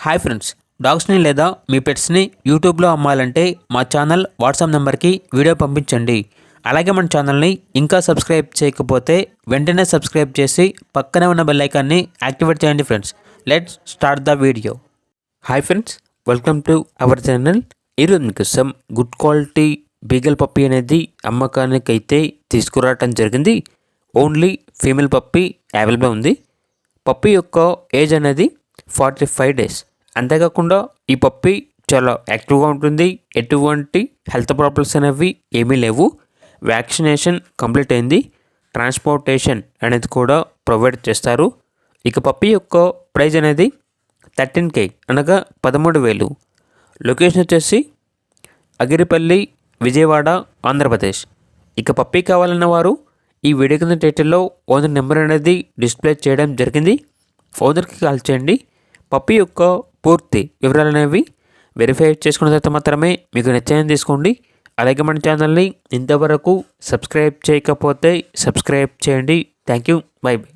Hi friends, డాగ్స్ని లేదా మీ పెట్స్ని యూట్యూబ్లో అమ్మాలంటే మా ఛానల్ వాట్సాప్ నెంబర్కి వీడియో పంపించండి. అలాగే మన ఛానల్ని ఇంకా సబ్స్క్రైబ్ చేయకపోతే వెంటనే సబ్స్క్రైబ్ చేసి పక్కనే ఉన్న బెల్ ఐకాన్ని యాక్టివేట్ చేయండి friends. Let's start the video. Hi friends, welcome to our channel. ఈరోజు మీకోసం గుడ్ క్వాలిటీ బీగల్ పప్పీ అనేది అమ్మకానికి అయితే తీసుకురావటం జరిగింది. ఓన్లీ ఫీమేల్ పప్పీ అవైలబుల్ ఉంది. పప్పీ యొక్క ఏజ్ అనేది 45 డేస్. అంతేకాకుండా ఈ పప్పీ చాలా యాక్టివ్గా ఉంటుంది. ఎటువంటి హెల్త్ ప్రాబ్లమ్స్ అనేవి ఏమీ లేవు. వ్యాక్సినేషన్ కంప్లీట్ అయింది. ట్రాన్స్పోర్టేషన్ అనేది కూడా ప్రొవైడ్ చేస్తారు. ఇక పప్పీ యొక్క ప్రైజ్ అనేది 13K అనగా 13,000. లొకేషన్ వచ్చేసి అగిరిపల్లి, విజయవాడ, ఆంధ్రప్రదేశ్. ఇక పప్పీ కావాలన్న వారు ఈ వీడియో కింద టైటిల్లో ఓనర్ నెంబర్ అనేది డిస్ప్లే చేయడం జరిగింది. ఓనర్కి కాల్ చేయండి. పప్పీ యొక్క పూర్తి వివరాలు అనేవి వెరిఫై చేసుకున్న తర్వాత మాత్రమే మీకు నచ్చాయని తీసుకోండి. అలాగే మన ఛానల్ని ఇంతవరకు సబ్స్క్రైబ్ చేయకపోతే సబ్స్క్రైబ్ చేయండి. Thank you. By by.